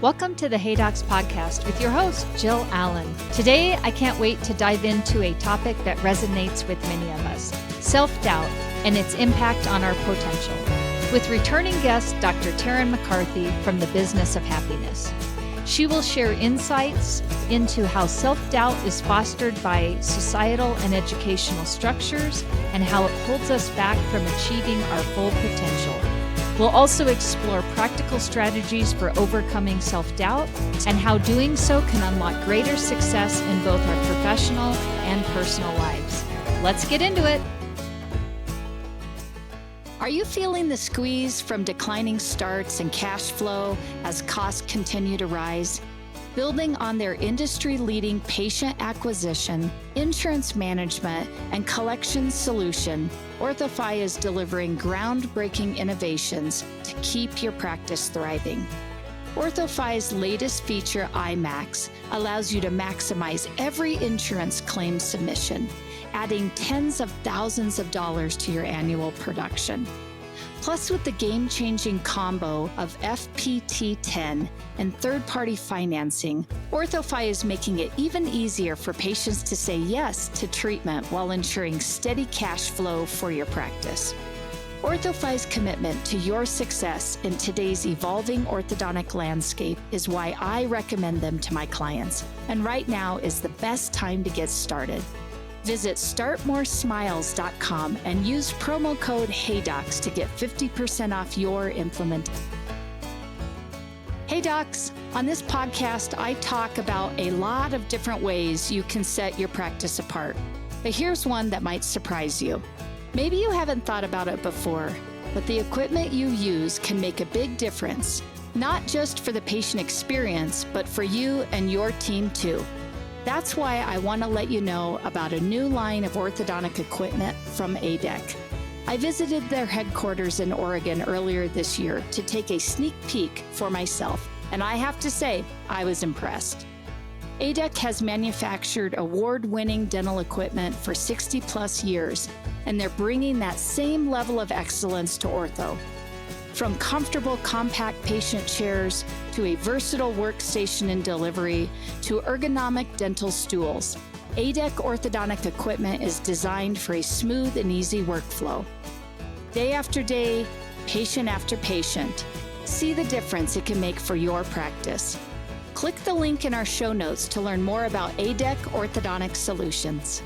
Welcome to the Hey Docs podcast with your host, Jill Allen. Today, I can't wait to dive into a topic that resonates with many of us, self-doubt and its impact on our potential. With returning guest, Dr. Tarryn MacCarthy from the Business of Happiness. She will share insights into how self-doubt is fostered by societal and educational structures and how it holds us back from achieving our full potential. We'll also explore practical strategies for overcoming self-doubt and how doing so can unlock greater success in both our professional and personal lives. Let's get into it. Are you feeling the squeeze from declining starts and cash flow as costs continue to rise? Building on their industry-leading patient acquisition, insurance management, and collections solution, OrthoFi is delivering groundbreaking innovations to keep your practice thriving. OrthoFi's latest feature, iMax, allows you to maximize every insurance claim submission, adding tens of thousands of dollars to your annual production. Plus, with the game-changing combo of FPT10 and third-party financing, OrthoFi is making it even easier for patients to say yes to treatment while ensuring steady cash flow for your practice. OrthoFi's commitment to your success in today's evolving orthodontic landscape is why I recommend them to my clients, and right now is the best time to get started. Visit startmoresmiles.com and use promo code HeyDocs to get 50% off your implement. Hey Docs, on this podcast, I talk about a lot of different ways you can set your practice apart. But here's one that might surprise you. Maybe you haven't thought about it before, but the equipment you use can make a big difference, not just for the patient experience, but for you and your team too. That's why I want to let you know about a new line of orthodontic equipment from ADEC. I visited their headquarters in Oregon earlier this year to take a sneak peek for myself, and I have to say, I was impressed. ADEC has manufactured award-winning dental equipment for 60 plus years, and they're bringing that same level of excellence to ortho. From comfortable, compact patient chairs to a versatile workstation and delivery to ergonomic dental stools, ADEC orthodontic equipment is designed for a smooth and easy workflow. Day after day, patient after patient, see the difference it can make for your practice. Click the link in our show notes to learn more about ADEC orthodontic solutions.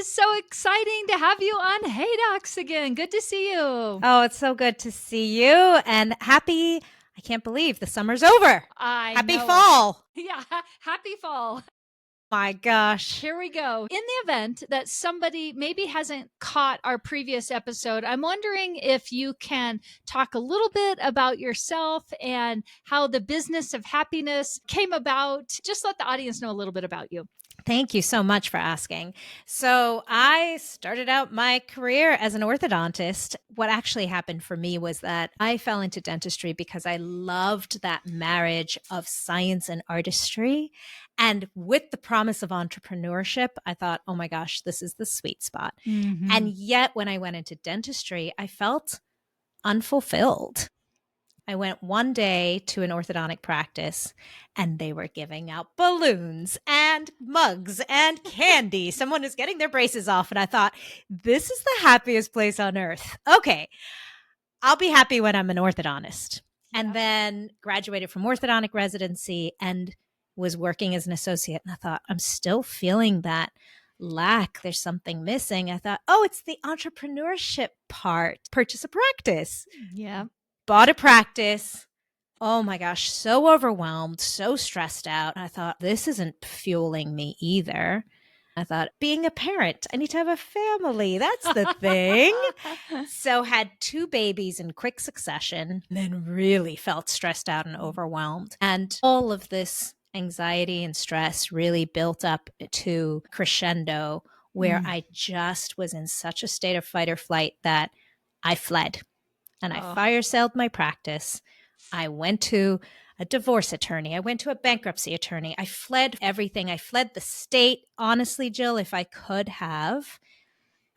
So exciting to have you on Hey Docs again. Good to see you. Oh, it's so good to see you. And I can't believe the summer's over. Happy fall. Yeah, happy fall. My gosh. Here we go. In the event that somebody maybe hasn't caught our previous episode, I'm wondering if you can talk a little bit about yourself and how the Business of Happiness came about. Just let the audience know a little bit about you. Thank you so much for asking. So I started out my career as an orthodontist. What actually happened for me was that I fell into dentistry because I loved that marriage of science and artistry. And with the promise of entrepreneurship, I thought, oh my gosh, this is the sweet spot. Mm-hmm. And yet when I went into dentistry, I felt unfulfilled. I went one day to an orthodontic practice and they were giving out balloons and mugs and candy. Someone is getting their braces off. And I thought, this is the happiest place on earth. Okay, I'll be happy when I'm an orthodontist. And then graduated from orthodontic residency and was working as an associate. And I thought, I'm still feeling that lack. There's something missing. I thought, oh, it's the entrepreneurship part. Purchase a practice. Yeah. Bought a practice. Oh my gosh, so overwhelmed, so stressed out. And I thought, this isn't fueling me either. I thought, being a parent, I need to have a family. That's the thing. So had 2 babies in quick succession, then really felt stressed out and overwhelmed. And all of this anxiety and stress really built up to crescendo where I just was in such a state of fight or flight that I fled. And I fire-saled my practice. I went to a divorce attorney. I went to a bankruptcy attorney. I fled everything. I fled the state. Honestly, Jill, if I could have,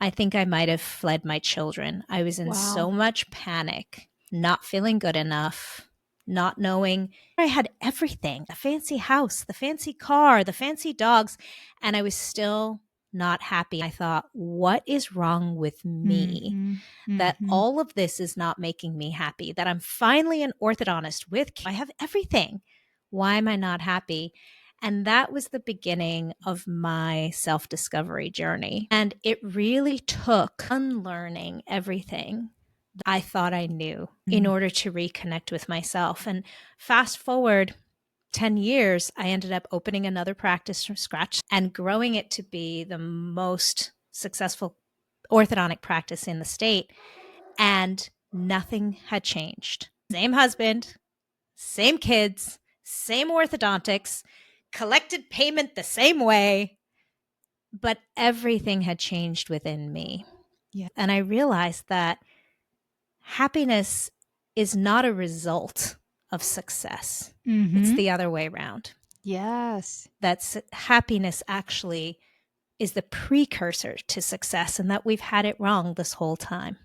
I think I might have fled my children. I was in so much panic, not feeling good enough, not knowing. I had everything, the fancy house, the fancy car, the fancy dogs, and I was still not happy. I thought, what is wrong with me? That all of this is not making me happy, that I'm finally an orthodontist with, I have everything. Why am I not happy? And that was the beginning of my self-discovery journey. And it really took unlearning everything I thought I knew in order to reconnect with myself. And fast forward 10 years, I ended up opening another practice from scratch and growing it to be the most successful orthodontic practice in the state. And nothing had changed. Same husband, same kids, same orthodontics, collected payment the same way, but everything had changed within me. Yeah. And I realized that happiness is not a result of success. It's the other way around. Yes. That happiness actually is the precursor to success, and that we've had it wrong this whole time.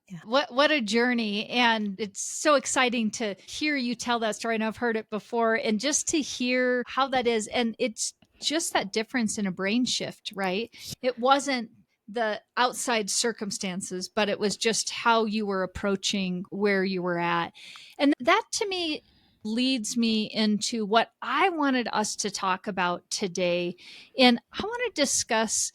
Yeah. What a journey. And it's so exciting to hear you tell that story. And I've heard it before, and just to hear how that is. And it's just that difference in a brain shift, right? It wasn't the outside circumstances, but it was just how you were approaching where you were at. And that to me leads me into what I wanted us to talk about today. And I want to discuss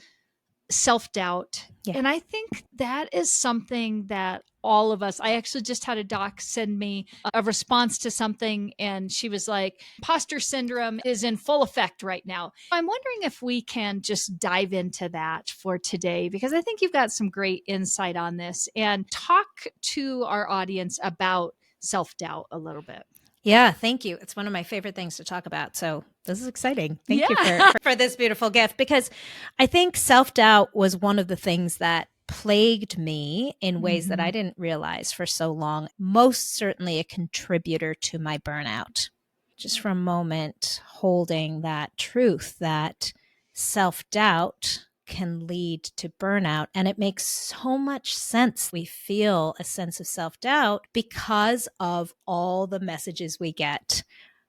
self-doubt. Yeah. And I think that is something that all of us, I actually just had a doc send me a response to something, and she was like, imposter syndrome is in full effect right now. I'm wondering if we can just dive into that for today, because I think you've got some great insight on this, and talk to our audience about self-doubt a little bit. Yeah, thank you. It's one of my favorite things to talk about. So this is exciting. Thank you for this beautiful gift, because I think self-doubt was one of the things that plagued me in ways that I didn't realize for so long. Most certainly a contributor to my burnout. Just for a moment, holding that truth that self-doubt can lead to burnout. And it makes so much sense. We feel a sense of self-doubt because of all the messages we get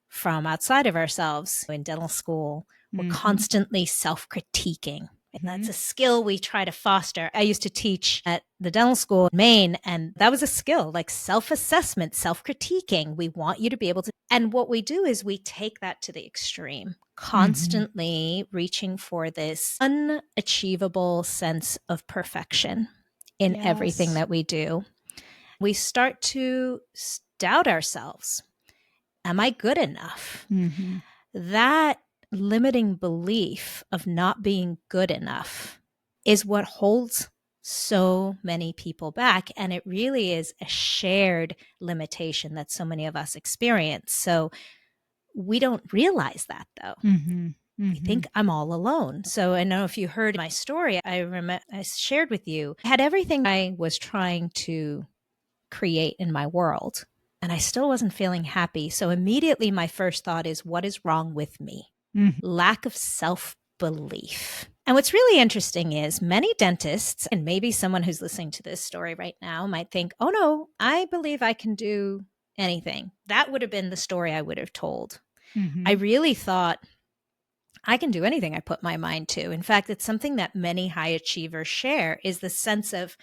from outside of ourselves. In dental school, we're constantly self-critiquing. And that's a skill we try to foster. I used to teach at the dental school in Maine, and that was a skill, like self-assessment, self-critiquing. We want you to be able to. And what we do is we take that to the extreme, constantly reaching for this unachievable sense of perfection in everything that we do. We start to doubt ourselves. Am I good enough? That limiting belief of not being good enough is what holds so many people back. And it really is a shared limitation that so many of us experience. So we don't realize that, though. I think I'm all alone. So I know if you heard my story, I shared with you, I had everything I was trying to create in my world, and I still wasn't feeling happy. So immediately my first thought is, what is wrong with me? Lack of self-belief. And what's really interesting is many dentists, and maybe someone who's listening to this story right now might think, oh no, I believe I can do anything. That would have been the story I would have told. I really thought I can do anything I put my mind to. In fact, it's something that many high achievers share, is the sense of,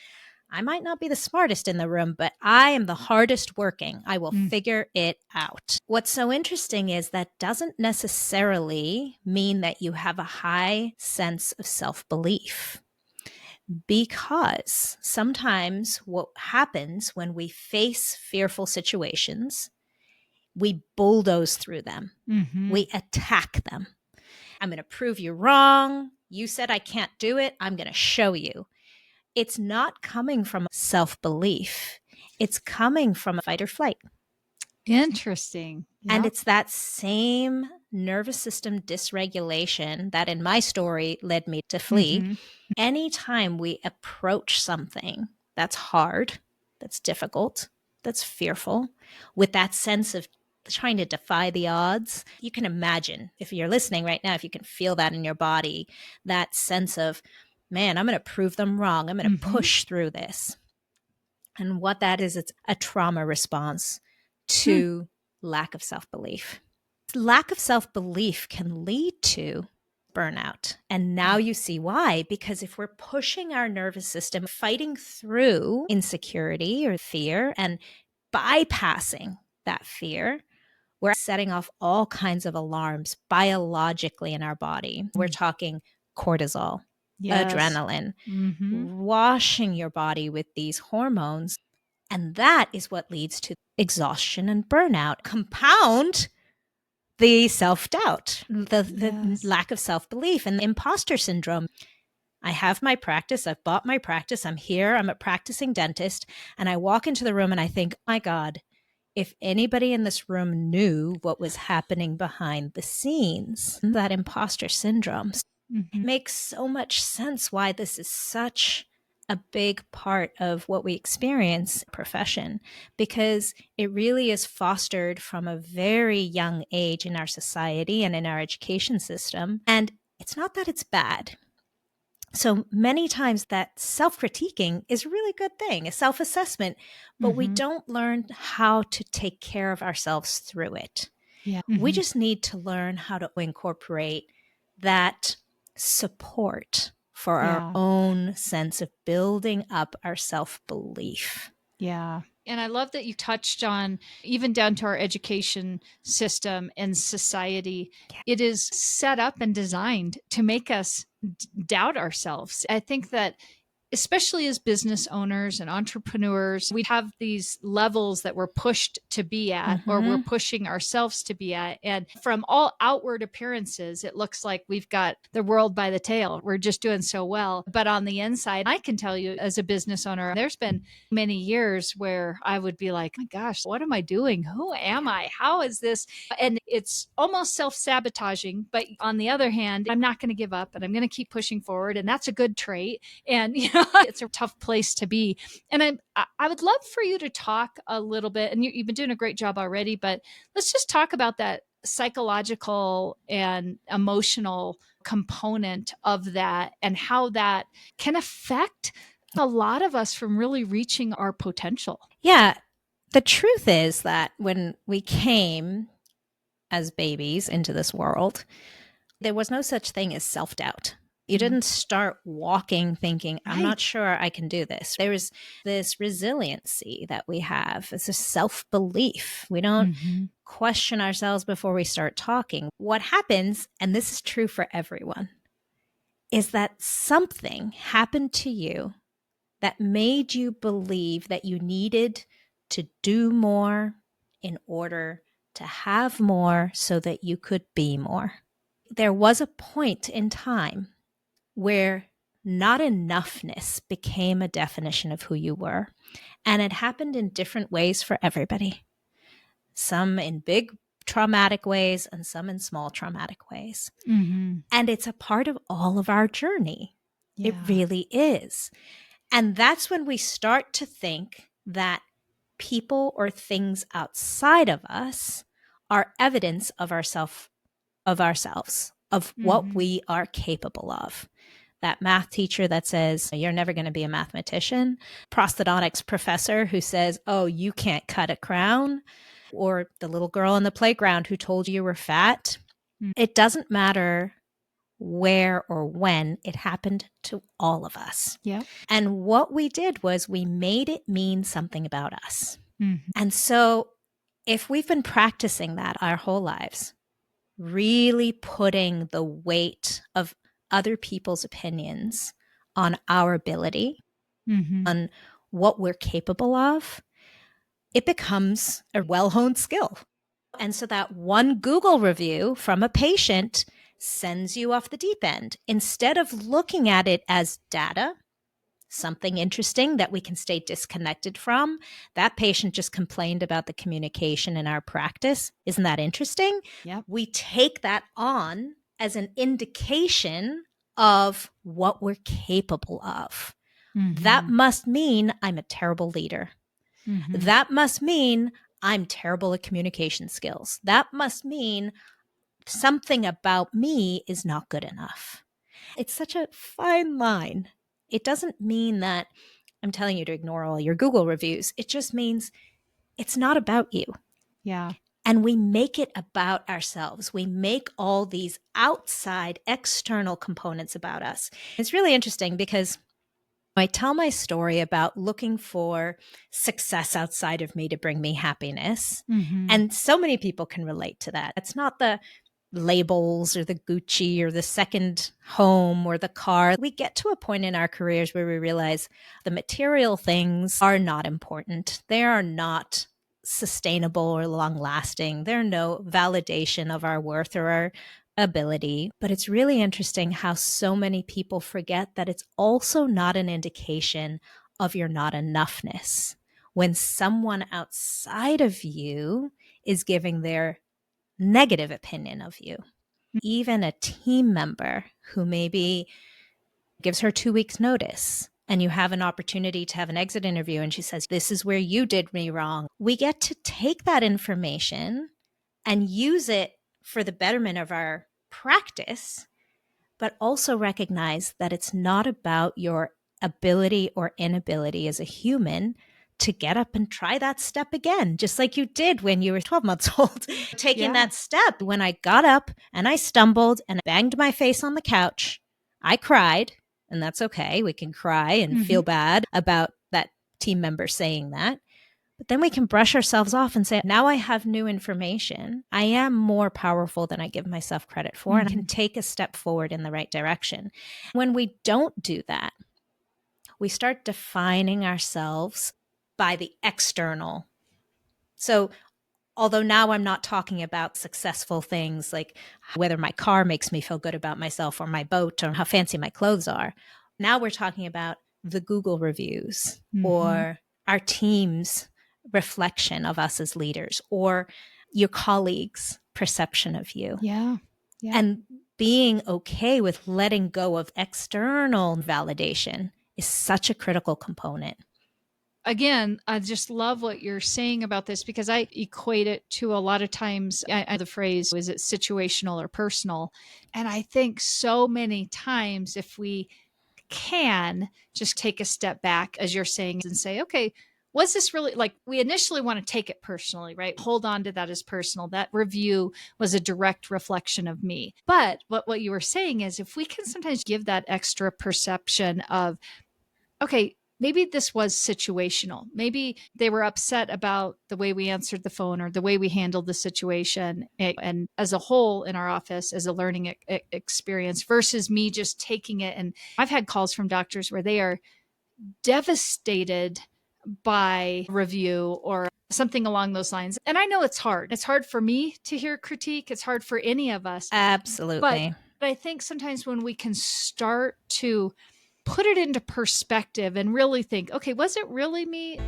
I might not be the smartest in the room, but I am the hardest working. I will figure it out. What's so interesting is that doesn't necessarily mean that you have a high sense of self-belief, because sometimes what happens when we face fearful situations, we bulldoze through them. We attack them. I'm going to prove you wrong. You said I can't do it. I'm going to show you. It's not coming from self-belief. It's coming from fight or flight. Interesting. Yep. And it's that same nervous system dysregulation that in my story led me to flee. Anytime we approach something that's hard, that's difficult, that's fearful, with that sense of trying to defy the odds, you can imagine, if you're listening right now, if you can feel that in your body, that sense of, man, I'm going to prove them wrong. I'm going to push through this. And what that is, it's a trauma response to lack of self-belief. Lack of self-belief can lead to burnout. And now you see why, because if we're pushing our nervous system, fighting through insecurity or fear and bypassing that fear, we're setting off all kinds of alarms biologically in our body. We're talking cortisol, adrenaline, washing your body with these hormones. And that is what leads to exhaustion and burnout. Compound the self-doubt, the lack of self-belief, and the imposter syndrome. I have my practice. I've bought my practice. I'm here. I'm a practicing dentist. And I walk into the room and I think, oh my God, if anybody in this room knew what was happening behind the scenes, that imposter syndrome. It makes so much sense why this is such a big part of what we experience in the profession, because it really is fostered from a very young age in our society and in our education system. And it's not that it's bad. So many times that self-critiquing is a really good thing, a self-assessment, but we don't learn how to take care of ourselves through it. We just need to learn how to incorporate that support for our own sense of building up our self-belief. Yeah. And I love that you touched on, even down to our education system and society, it is set up and designed to make us doubt ourselves. I think that especially as business owners and entrepreneurs, we have these levels that we're pushed to be at, or we're pushing ourselves to be at. And from all outward appearances, it looks like we've got the world by the tail. We're just doing so well. But on the inside, I can tell you as a business owner, there's been many years where I would be like, my gosh, what am I doing? Who am I? How is this? And it's almost self-sabotaging. But on the other hand, I'm not going to give up and I'm going to keep pushing forward. And that's a good trait. And, it's a tough place to be. And I would love for you to talk a little bit, and you've been doing a great job already, but let's just talk about that psychological and emotional component of that and how that can affect a lot of us from really reaching our potential. Yeah. The truth is that when we came as babies into this world, there was no such thing as self-doubt. You didn't start walking thinking, I'm not sure I can do this. There is this resiliency that we have. It's a self-belief. We don't question ourselves before we start talking. What happens, and this is true for everyone, is that something happened to you that made you believe that you needed to do more in order to have more so that you could be more. There was a point in time where not enoughness became a definition of who you were. And it happened in different ways for everybody. Some in big traumatic ways and some in small traumatic ways. And it's a part of all of our journey. It really is. And that's when we start to think that people or things outside of us are evidence of ourselves, of what we are capable of. That math teacher that says, you're never going to be a mathematician, prosthodontics professor who says, oh, you can't cut a crown, or the little girl on the playground who told you were fat. It doesn't matter where or when, it happened to all of us. And what we did was we made it mean something about us. And so if we've been practicing that our whole lives, really putting the weight of other people's opinions on our ability, on what we're capable of, it becomes a well-honed skill. And so that one Google review from a patient sends you off the deep end. Instead of looking at it as data, something interesting that we can stay disconnected from. That patient just complained about the communication in our practice. Isn't that interesting? We take that on as an indication of what we're capable of. That must mean I'm a terrible leader. That must mean I'm terrible at communication skills. That must mean something about me is not good enough. It's such a fine line. It doesn't mean that I'm telling you to ignore all your Google reviews. It just means it's not about you. Yeah. And we make it about ourselves. We make all these outside, external components about us. It's really interesting because I tell my story about looking for success outside of me to bring me happiness. Mm-hmm. And so many people can relate to that. It's not the labels or the Gucci or the second home or the car. We get to a point in our careers where we realize the material things are not important. They are not sustainable or long lasting. They're no validation of our worth or our ability. But it's really interesting how so many people forget that it's also not an indication of your not enoughness. When someone outside of you is giving their negative opinion of you, even a team member who maybe gives her 2 weeks notice and you have an opportunity to have an exit interview and she says, this is where you did me wrong. We get to take that information and use it for the betterment of our practice, but also recognize that it's not about your ability or inability as a human to get up and try that step again, just like you did when you were 12 months old. Taking that step, when I got up and I stumbled and banged my face on the couch, I cried, and that's okay. We can cry and feel bad about that team member saying that. But then we can brush ourselves off and say, now I have new information. I am more powerful than I give myself credit for, and I can take a step forward in the right direction. When we don't do that, we start defining ourselves by the external. So although now I'm not talking about successful things like whether my car makes me feel good about myself or my boat or how fancy my clothes are, now we're talking about the Google reviews or our team's reflection of us as leaders or your colleagues' perception of you. Yeah. And being okay with letting go of external validation is such a critical component. Again, I just love what you're saying about this because I equate it to a lot of times, the phrase, is it situational or personal? And I think so many times if we can just take a step back, as you're saying, and say, okay, was this really, like, we initially want to take it personally, right? Hold on to that as personal. That review was a direct reflection of me. But what you were saying is if we can sometimes give that extra perception of, okay, maybe this was situational. Maybe they were upset about the way we answered the phone or the way we handled the situation. And as a whole in our office, as a learning experience versus me just taking it. And I've had calls from doctors where they are devastated by review or something along those lines. And I know it's hard. It's hard for me to hear critique. It's hard for any of us. Absolutely. But I think sometimes when we can start to put it into perspective and really think, okay, was it really me?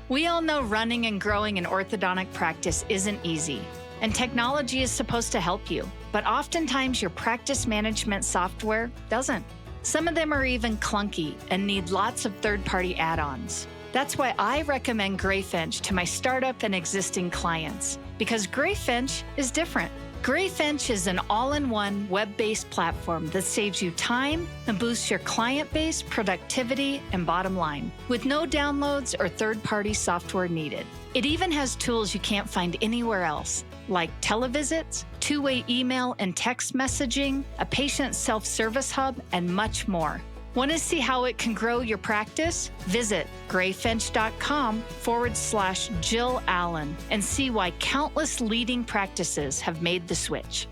We all know running and growing an orthodontic practice isn't easy, and technology is supposed to help you, but oftentimes your practice management software doesn't. Some of them are even clunky and need lots of third-party add-ons. That's why I recommend Greyfinch to my startup and existing clients, because Greyfinch is different. Greyfinch is an all-in-one web-based platform that saves you time and boosts your client base, productivity, and bottom line, with no downloads or third-party software needed. It even has tools you can't find anywhere else, like televisits, two-way email and text messaging, a patient self-service hub, and much more. Want to see how it can grow your practice? Visit greyfinch.com/Jill Allen and see why countless leading practices have made the switch.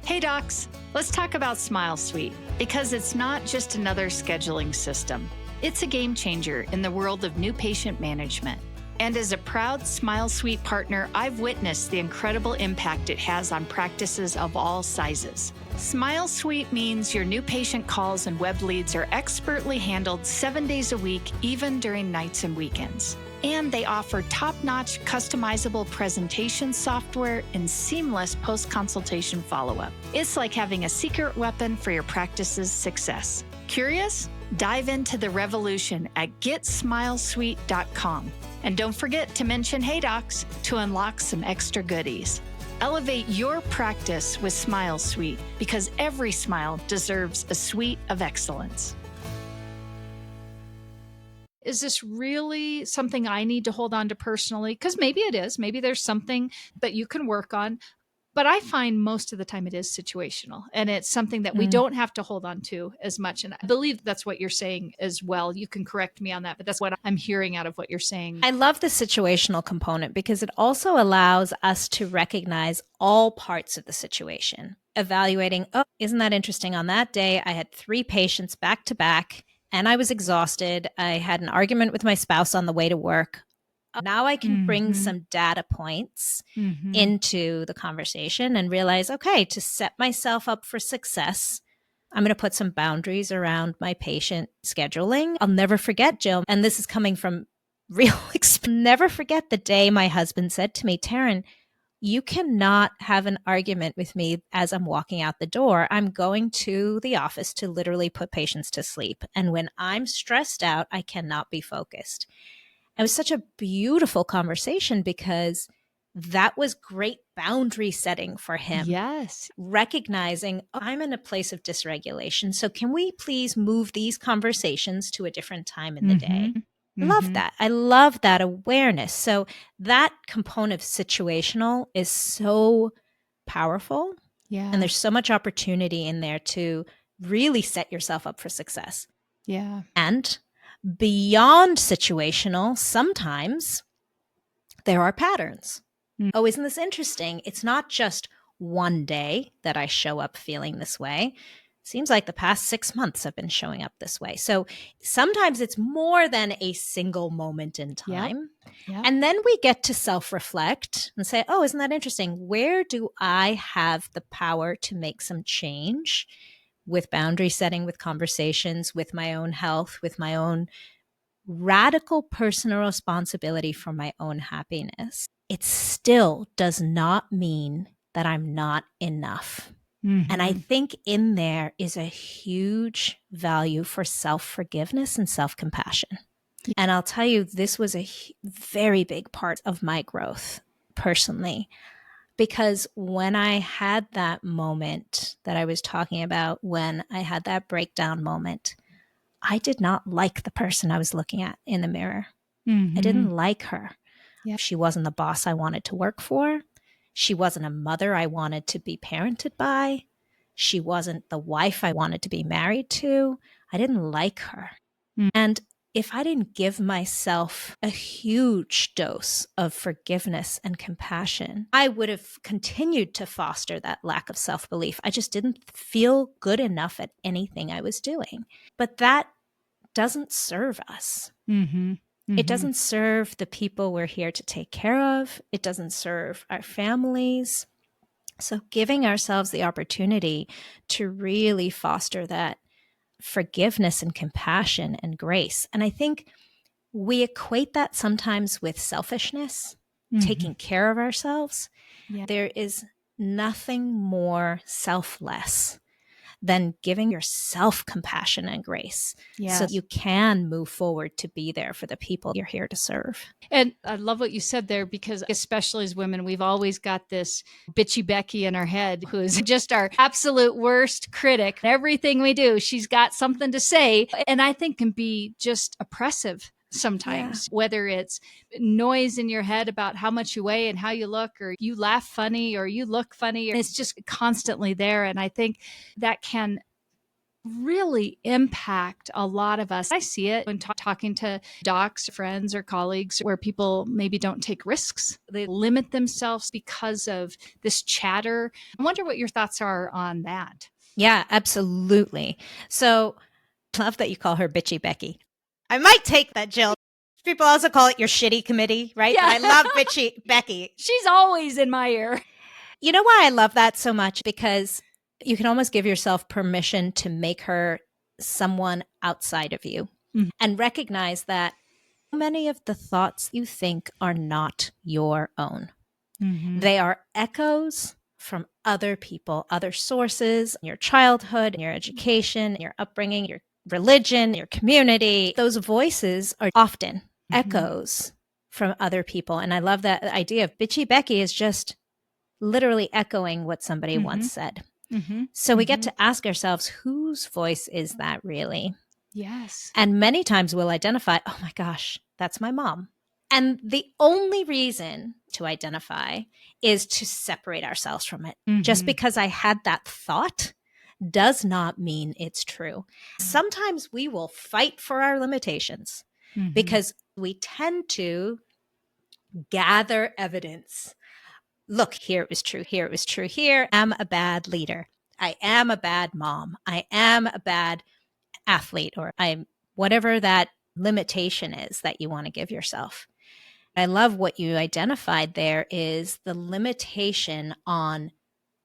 Hey docs, let's talk about Smile Suite, because it's not just another scheduling system. It's a game changer in the world of new patient management. And as a proud Smile Suite partner, I've witnessed the incredible impact it has on practices of all sizes. Smile Suite means your new patient calls and web leads are expertly handled 7 days a week, even during nights and weekends. And they offer top-notch customizable presentation software and seamless post-consultation follow-up. It's like having a secret weapon for your practice's success. Curious? Dive into the revolution at GetSmileSuite.com. And don't forget to mention Hey Docs to unlock some extra goodies. Elevate your practice with Smile Suite because every smile deserves a suite of excellence. Is this really something I need to hold on to personally? Because maybe it is. Maybe there's something that you can work on. But I find most of the time it is situational, and it's something that we don't have to hold on to as much. And I believe that's what you're saying as well. You can correct me on that, but that's what I'm hearing out of what you're saying. I love the situational component because it also allows us to recognize all parts of the situation, evaluating, oh, isn't that interesting? On that day, I had 3 patients back to back and I was exhausted. I had an argument with my spouse on the way to work. Now I can bring some data points into the conversation and realize, okay, to set myself up for success, I'm going to put some boundaries around my patient scheduling. I'll never forget, Jill, and this is coming from real experience. Never forget the day my husband said to me, Tarryn, you cannot have an argument with me as I'm walking out the door. I'm going to the office to literally put patients to sleep. And when I'm stressed out, I cannot be focused. It was such a beautiful conversation because that was great boundary setting for him. Yes. Recognizing, oh, I'm in a place of dysregulation. So can we please move these conversations to a different time in the day? Love that. I love that awareness. So that component of situational is so powerful. Yeah. And there's so much opportunity in there to really set yourself up for success. Yeah. And beyond situational, sometimes there are patterns. Oh, isn't this interesting? It's not just one day that I show up feeling this way. Seems like the past 6 months I've been showing up this way. So sometimes it's more than a single moment in time. Yep. And then we get to self-reflect and say, oh, isn't that interesting? Where do I have the power to make some change with boundary setting, with conversations, with my own health, with my own radical personal responsibility for my own happiness? It still does not mean that I'm not enough. And I think in there is a huge value for self-forgiveness and self-compassion. And I'll tell you, this was a very big part of my growth personally, because when I had that moment that I was talking about, when I had that breakdown moment, I did not like the person I was looking at in the mirror. I didn't like her. Yep. She wasn't the boss I wanted to work for. She wasn't a mother I wanted to be parented by. She wasn't the wife I wanted to be married to. I didn't like her. And if I didn't give myself a huge dose of forgiveness and compassion, I would have continued to foster that lack of self-belief. I just didn't feel good enough at anything I was doing. But that doesn't serve us. It doesn't serve the people we're here to take care of. It doesn't serve our families. So giving ourselves the opportunity to really foster that forgiveness and compassion and grace. And I think we equate that sometimes with selfishness, taking care of ourselves. Yeah. There is nothing more selfless than giving yourself compassion and grace so you can move forward to be there for the people you're here to serve. And I love what you said there, because especially as women, we've always got this Bitchy Becky in our head who's just our absolute worst critic. Everything we do, she's got something to say. And I think can be just oppressive sometimes, whether it's noise in your head about how much you weigh and how you look, or you laugh funny or you look funny. And it's just constantly there. And I think that can really impact a lot of us. I see it when talking to docs, friends, or colleagues where people maybe don't take risks. They limit themselves because of this chatter. I wonder what your thoughts are on that. Yeah, absolutely. So love that you call her Bitchy Becky. I might take that, Jill. People also call it your shitty committee, right? Yeah. But I love Bitchy Becky. She's always in my ear. You know why I love that so much? Because you can almost give yourself permission to make her someone outside of you and recognize that many of the thoughts you think are not your own. They are echoes from other people, other sources, your childhood, your education, your upbringing, your religion, your community, those voices are often echoes from other people. And I love that idea of Bitchy Becky is just literally echoing what somebody once said. So we get to ask ourselves, whose voice is that really? Yes. And many times we'll identify, oh my gosh, that's my mom. And the only reason to identify is to separate ourselves from it. Just because I had that thought does not mean it's true. Sometimes we will fight for our limitations because we tend to gather evidence. Look, here it was true. Here it was true. Here, I'm a bad leader. I am a bad mom. I am a bad athlete, or I'm whatever that limitation is that you want to give yourself. I love what you identified there is the limitation on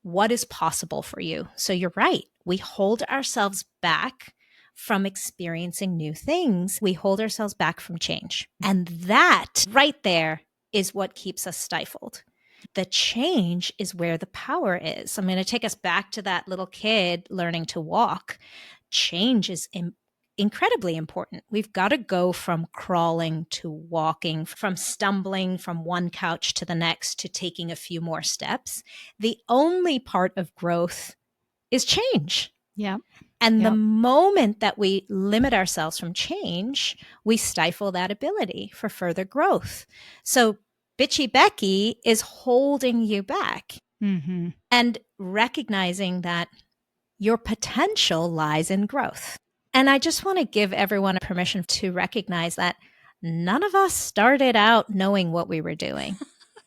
what is possible for you. So you're right. We hold ourselves back from experiencing new things. We hold ourselves back from change. And that right there is what keeps us stifled. The change is where the power is. I'm going to take us back to that little kid learning to walk. Change is incredibly important. We've got to go from crawling to walking, from stumbling from one couch to the next to taking a few more steps. The only part of growth is change. Yeah. And the moment that we limit ourselves from change, we stifle that ability for further growth. So Bitchy Becky is holding you back and recognizing that your potential lies in growth. And I just want to give everyone permission to recognize that none of us started out knowing what we were doing.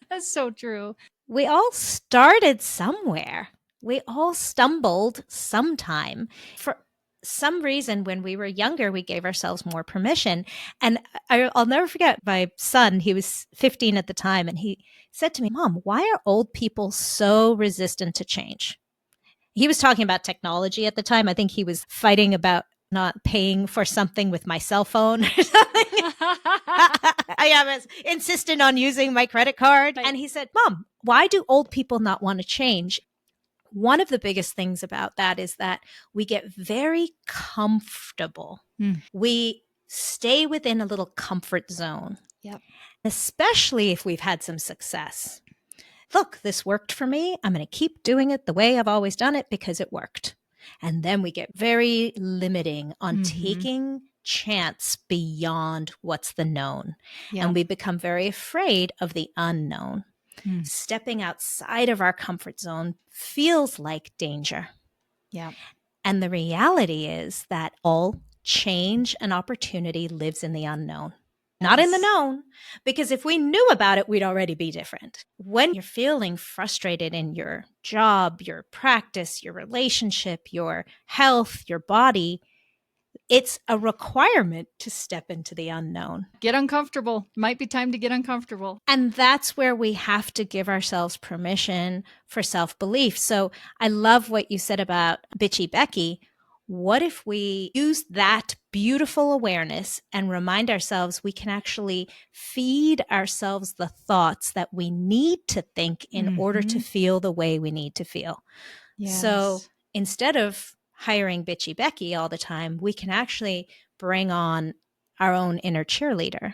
That's so true. We all started somewhere. We all stumbled sometime. For some reason, when we were younger, we gave ourselves more permission. And I'll never forget my son, he was 15 at the time, and he said to me, Mom, why are old people so resistant to change? He was talking about technology at the time. I think he was fighting about not paying for something with my cell phone or something. I was insistent on using my credit card. And he said, Mom, why do old people not want to change? One of the biggest things about that is that we get very comfortable. We stay within a little comfort zone, especially if we've had some success. Look, this worked for me. I'm going to keep doing it the way I've always done it because it worked. And then we get very limiting on taking chance beyond what's the known. And we become very afraid of the unknown. Stepping outside of our comfort zone feels like danger. And the reality is that all change and opportunity lives in the unknown. Not in the known, because if we knew about it, we'd already be different. When you're feeling frustrated in your job, your practice, your relationship, your health, your body, it's a requirement to step into the unknown. Get uncomfortable. Might be time to get uncomfortable. And that's where we have to give ourselves permission for self-belief. So I love what you said about Bitchy Becky. What if we use that beautiful awareness and remind ourselves we can actually feed ourselves the thoughts that we need to think in order to feel the way we need to feel? So instead of hiring Bitchy Becky all the time, we can actually bring on our own inner cheerleader.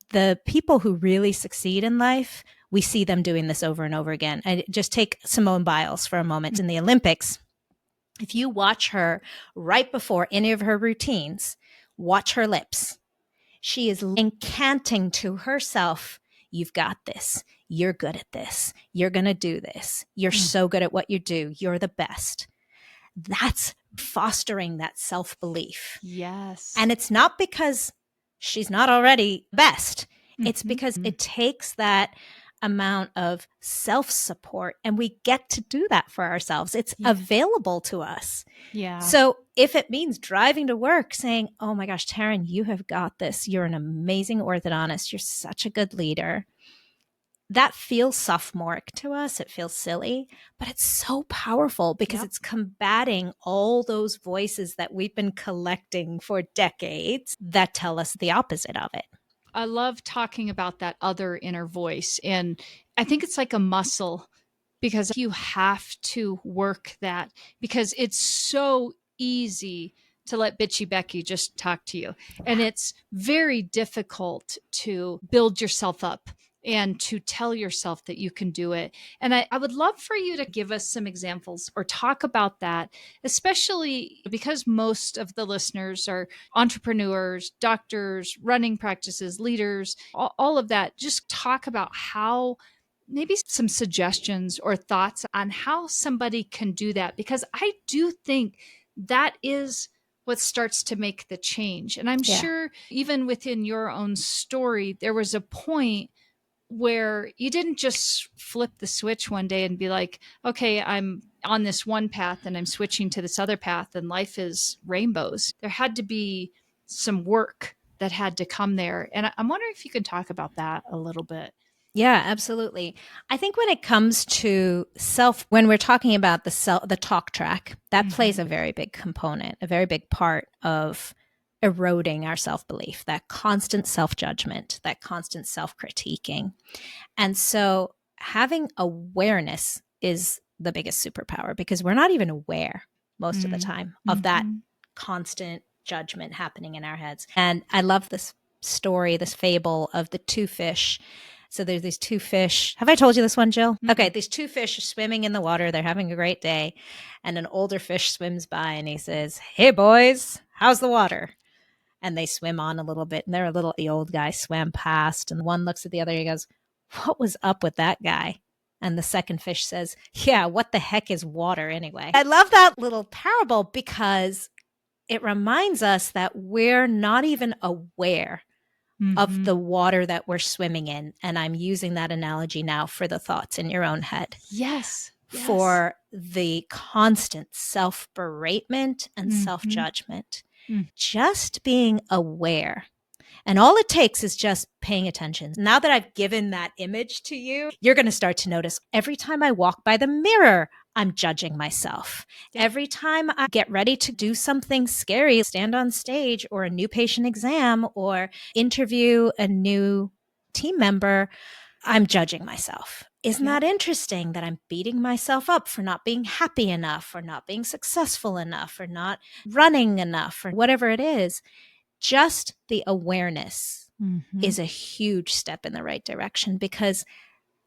The people who really succeed in life, we see them doing this over and over again. And just take Simone Biles for a moment in the Olympics. If you watch her right before any of her routines, watch her lips. She is incanting to herself, you've got this. You're good at this. You're going to do this. You're so good at what you do. You're the best. That's fostering that self-belief. Yes. And it's not because she's not already best. It's because it takes that amount of self-support, and we get to do that for ourselves. It's available to us. So if it means driving to work saying, oh my gosh, Tarryn, you have got this. You're an amazing orthodontist. You're such a good leader. That feels sophomoric to us. It feels silly, but it's so powerful because it's combating all those voices that we've been collecting for decades that tell us the opposite of it. I love talking about that other inner voice. And I think it's like a muscle, because you have to work that, because it's so easy to let Bitchy Becky just talk to you. And it's very difficult to build yourself up and to tell yourself that you can do it. And I would love for you to give us some examples or talk about that, especially because most of the listeners are entrepreneurs, doctors, running practices, leaders, all of that. Just talk about how maybe some suggestions or thoughts on how somebody can do that, because I do think that is what starts to make the change. And I'm sure even within your own story, there was a point where you didn't just flip the switch one day and be like, okay, I'm on this one path and I'm switching to this other path and life is rainbows. There had to be some work that had to come there. And I'm wondering if you can talk about that a little bit. Yeah, absolutely. I think when it comes to self, when we're talking about the talk track, that plays a very big component, a very big part of eroding our self-belief, that constant self-judgment, that constant self-critiquing. And so having awareness is the biggest superpower, because we're not even aware most of the time of that constant judgment happening in our heads. And I love this story, this fable of the two fish. So there's these two fish. Have I told you this one, Jill? Okay, these two fish are swimming in the water. They're having a great day. And an older fish swims by and he says, "Hey, boys, how's the water?" And they swim on a little bit. And the old guy swam past. And one looks at the other. He goes, "What was up with that guy?" And the second fish says, "Yeah, what the heck is water anyway?" I love that little parable because it reminds us that we're not even aware of the water that we're swimming in. And I'm using that analogy now for the thoughts in your own head. Yes. For the constant self-beratement and self-judgment. Just being aware. And all it takes is just paying attention. Now that I've given that image to you, you're going to start to notice every time I walk by the mirror, I'm judging myself. Yep. Every time I get ready to do something scary, stand on stage or a new patient exam or interview a new team member, I'm judging myself. Isn't that interesting that I'm beating myself up for not being happy enough or not being successful enough or not running enough or whatever it is? Just the awareness is a huge step in the right direction, because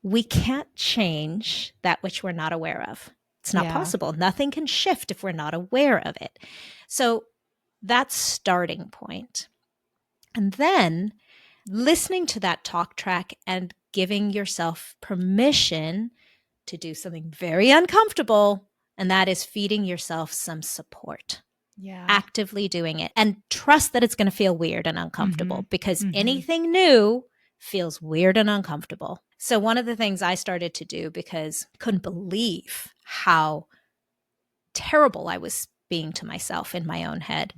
we can't change that which we're not aware of. It's not possible. Nothing can shift if we're not aware of it. So that's starting point. And then listening to that talk track and giving yourself permission to do something very uncomfortable, and that is feeding yourself some support. Actively doing it, and trust that it's going to feel weird and uncomfortable, because anything new feels weird and uncomfortable. So one of the things I started to do, because I couldn't believe how terrible I was being to myself in my own head,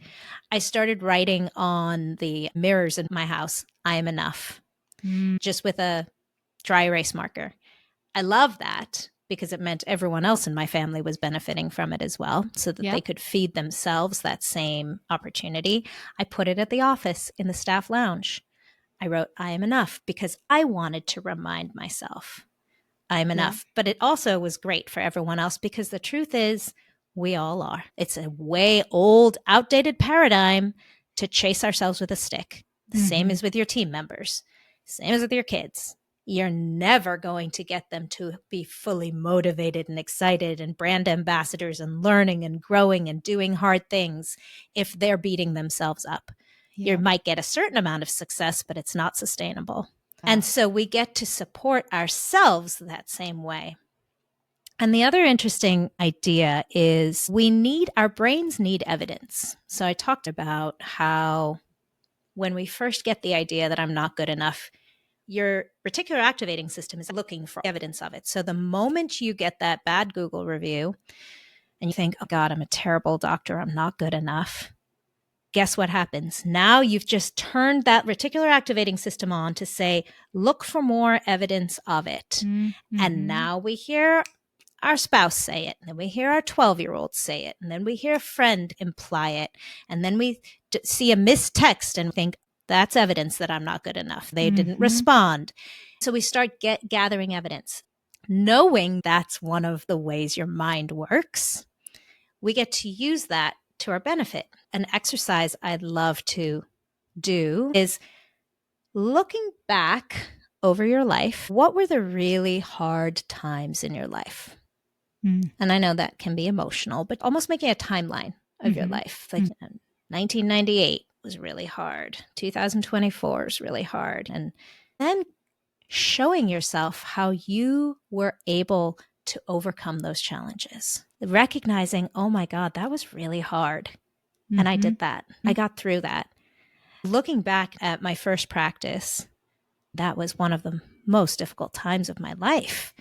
I started writing on the mirrors in my house, "I am enough," just with a dry erase marker. I love that because it meant everyone else in my family was benefiting from it as well, so that they could feed themselves that same opportunity. I put it at the office in the staff lounge. I wrote, "I am enough," because I wanted to remind myself I'm enough. But it also was great for everyone else, because the truth is we all are. It's a way old, outdated paradigm to chase ourselves with a stick. The same as with your team members, same as with your kids. You're never going to get them to be fully motivated and excited and brand ambassadors and learning and growing and doing hard things if they're beating themselves up. You might get a certain amount of success, but it's not sustainable. And so we get to support ourselves that same way. And the other interesting idea is our brains need evidence. So I talked about how when we first get the idea that I'm not good enough, your reticular activating system is looking for evidence of it. So the moment you get that bad Google review and you think, "Oh God, I'm a terrible doctor, I'm not good enough," guess what happens? Now you've just turned that reticular activating system on to say, look for more evidence of it. And now we hear our spouse say it, and then we hear our 12-year-old say it, and then we hear a friend imply it, and then we see a missed text and think, that's evidence that I'm not good enough. They didn't respond. So we start gathering evidence. Knowing that's one of the ways your mind works, we get to use that to our benefit. An exercise I'd love to do is looking back over your life. What were the really hard times in your life? And I know that can be emotional, but almost making a timeline of your life. Like 1998 was really hard. 2024 is really hard. And then showing yourself how you were able to overcome those challenges. Recognizing, oh my God, that was really hard. And I did that. I got through that. Looking back at my first practice, that was one of the most difficult times of my life.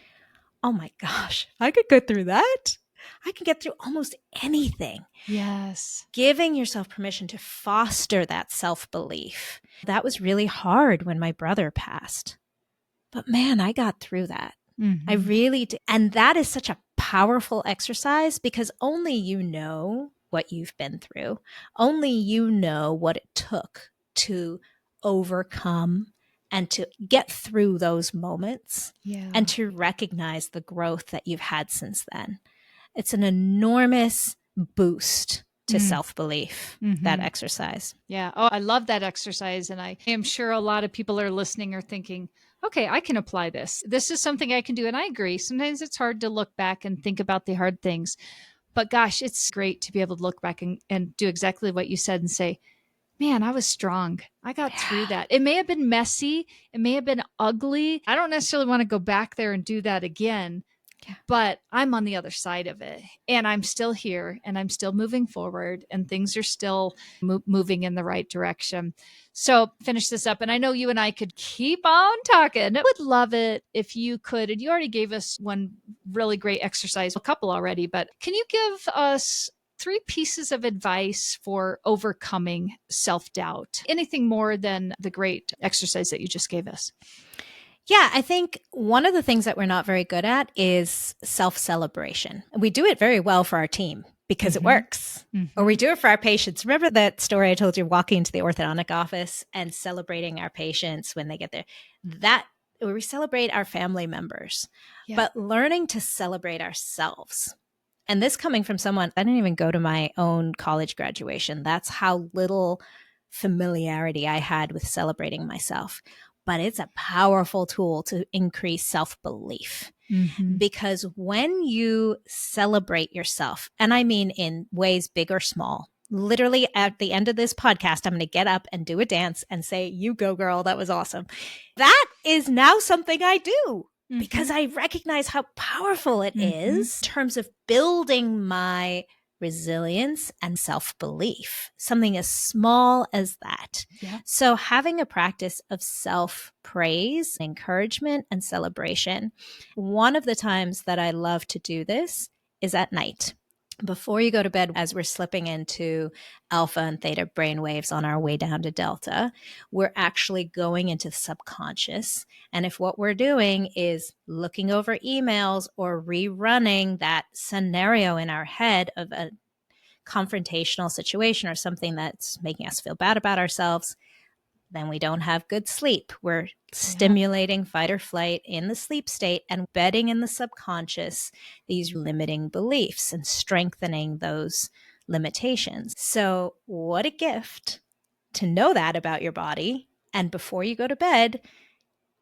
Oh my gosh, I could go through that. I can get through almost anything. Yes. Giving yourself permission to foster that self-belief. That was really hard when my brother passed. But man, I got through that. I really did. And that is such a powerful exercise because only you know what you've been through. Only you know what it took to overcome and to get through those moments and to recognize the growth that you've had since then. It's an enormous boost to self-belief, that exercise. Yeah. Oh, I love that exercise. And I am sure a lot of people are listening are thinking, okay, I can apply this. This is something I can do. And I agree. Sometimes it's hard to look back and think about the hard things. But gosh, it's great to be able to look back and do exactly what you said and say, man, I was strong. I got through that. It may have been messy. It may have been ugly. I don't necessarily want to go back there and do that again. But I'm on the other side of it and I'm still here and I'm still moving forward and things are still moving in the right direction. So finish this up. And I know you and I could keep on talking. I would love it if you could. And you already gave us one really great exercise, a couple already, but can you give us 3 pieces of advice for overcoming self-doubt? Anything more than the great exercise that you just gave us? Yeah, I think one of the things that we're not very good at is self-celebration. We do it very well for our team because it works. Or we do it for our patients. Remember that story I told you, walking into the orthodontic office and celebrating our patients when they get there? That we celebrate our family members, but learning to celebrate ourselves. And this coming from someone, I didn't even go to my own college graduation. That's how little familiarity I had with celebrating myself. But it's a powerful tool to increase self-belief because when you celebrate yourself, and I mean in ways big or small, literally at the end of this podcast, I'm going to get up and do a dance and say, you go girl, that was awesome. That is now something I do because I recognize how powerful it is in terms of building my resilience and self-belief, something as small as that. So having a practice of self-praise, encouragement, and celebration. One of the times that I love to do this is at night. Before you go to bed, as we're slipping into alpha and theta brainwaves on our way down to delta, we're actually going into the subconscious. And if what we're doing is looking over emails or rerunning that scenario in our head of a confrontational situation or something that's making us feel bad about ourselves, then we don't have good sleep. We're stimulating fight or flight in the sleep state and embedding in the subconscious these limiting beliefs and strengthening those limitations. So what a gift to know that about your body. And before you go to bed,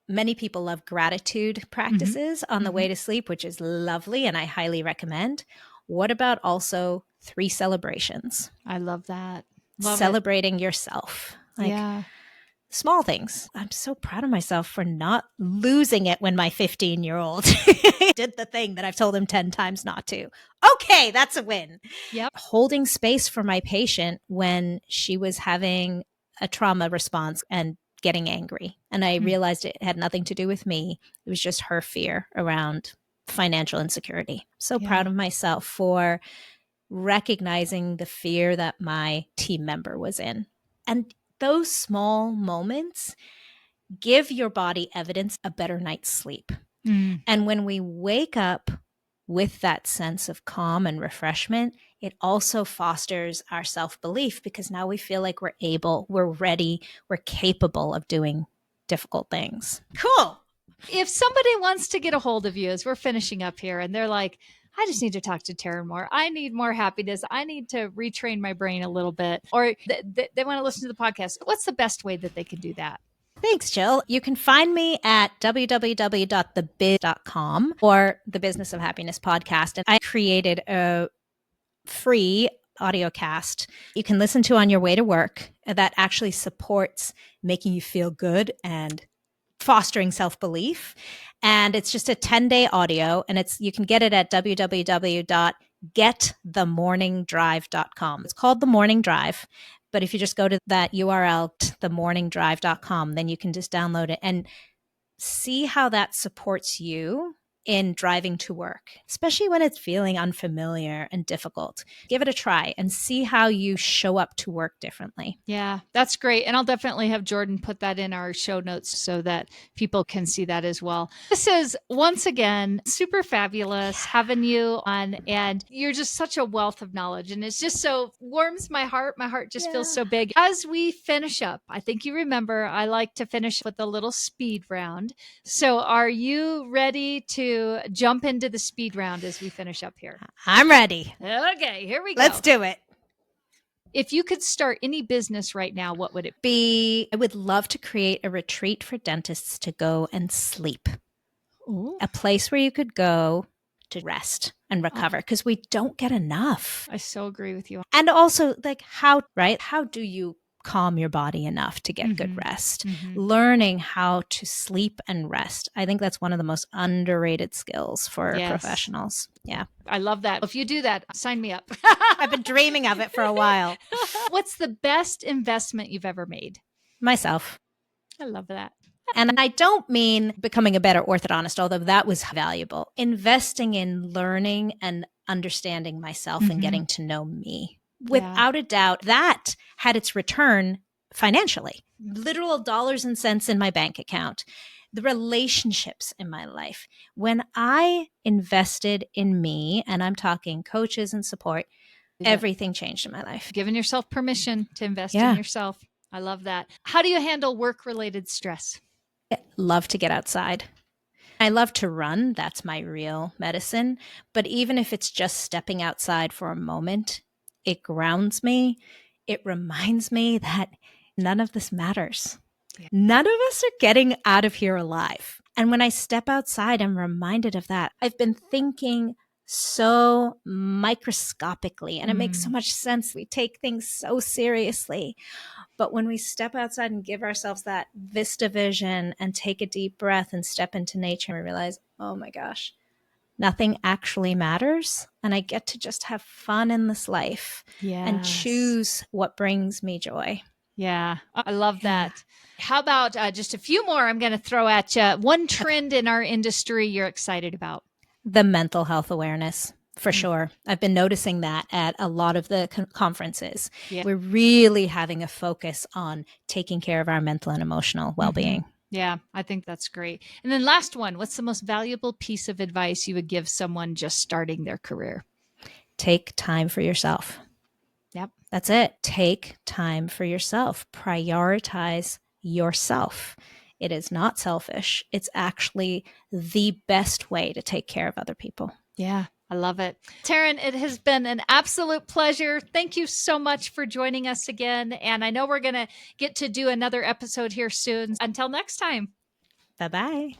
many people love gratitude practices on the way to sleep, which is lovely and I highly recommend. What about also 3 celebrations? I love that. Celebrating yourself. Small things. I'm so proud of myself for not losing it when my 15-year-old did the thing that I've told him 10 times not to. Okay, that's a win. Holding space for my patient when she was having a trauma response and getting angry. And I realized it had nothing to do with me. It was just her fear around financial insecurity. So proud of myself for recognizing the fear that my team member was in. And those small moments give your body evidence a better night's sleep. And when we wake up with that sense of calm and refreshment, it also fosters our self-belief because now we feel like we're able, we're ready, we're capable of doing difficult things. Cool. If somebody wants to get a hold of you as we're finishing up here and they're like, I just need to talk to Tarryn more. I need more happiness. I need to retrain my brain a little bit. Or they want to listen to the podcast. What's the best way that they can do that? Thanks, Jill. You can find me at www.thebiz.com or the Business of Happiness podcast. And I created a free audio cast you can listen to on your way to work that actually supports making you feel good and fostering self-belief. And it's just a 10-day audio, and you can get it at www.getthemorningdrive.com. It's called The Morning Drive, but if you just go to that URL, themorningdrive.com, then you can just download it and see how that supports you in driving to work, especially when it's feeling unfamiliar and difficult. Give it a try and see how you show up to work differently. Yeah, that's great. And I'll definitely have Jordan put that in our show notes so that people can see that as well. This is, once again, super fabulous having you on. And you're just such a wealth of knowledge. And it's just so warms my heart. My heart just feels so big. As we finish up, I think you remember I like to finish with a little speed round. So are you ready to jump into the speed round as we finish up here? I'm ready. Okay, here we go. Let's do it. If you could start any business right now, what would it be? I would love to create a retreat for dentists to go and sleep. Ooh. A place where you could go to rest and recover, because we don't get enough. I so agree with you. And also, like, how do you calm your body enough to get good rest? Learning how to sleep and rest. I think that's one of the most underrated skills for professionals. Yeah. I love that. If you do that, sign me up. I've been dreaming of it for a while. What's the best investment you've ever made? Myself. I love that. And I don't mean becoming a better orthodontist, although that was valuable. Investing in learning and understanding myself and getting to know me. Without a doubt, that had its return financially. Literal dollars and cents in my bank account. The relationships in my life. When I invested in me, and I'm talking coaches and support, everything changed in my life. Giving yourself permission to invest in yourself. I love that. How do you handle work-related stress? I love to get outside. I love to run. That's my real medicine. But even if it's just stepping outside for a moment, it grounds me. It reminds me that none of this matters. Yeah. None of us are getting out of here alive. And when I step outside, I'm reminded of that. I've been thinking so microscopically, and it makes so much sense. We take things so seriously. But when we step outside and give ourselves that vista vision and take a deep breath and step into nature, we realize, oh my gosh, nothing actually matters. And I get to just have fun in this life and choose what brings me joy. Yeah, I love that. How about just a few more I'm going to throw at you? One trend in our industry you're excited about? The mental health awareness. For sure. I've been noticing that at a lot of the conferences. Yeah. We're really having a focus on taking care of our mental and emotional well-being. Yeah, I think that's great. And then last one, what's the most valuable piece of advice you would give someone just starting their career? Take time for yourself. Yep. That's it. Take time for yourself. Prioritize yourself. It is not selfish. It's actually the best way to take care of other people. Yeah. I love it. Tarryn, it has been an absolute pleasure. Thank you so much for joining us again. And I know we're going to get to do another episode here soon. Until next time. Bye-bye.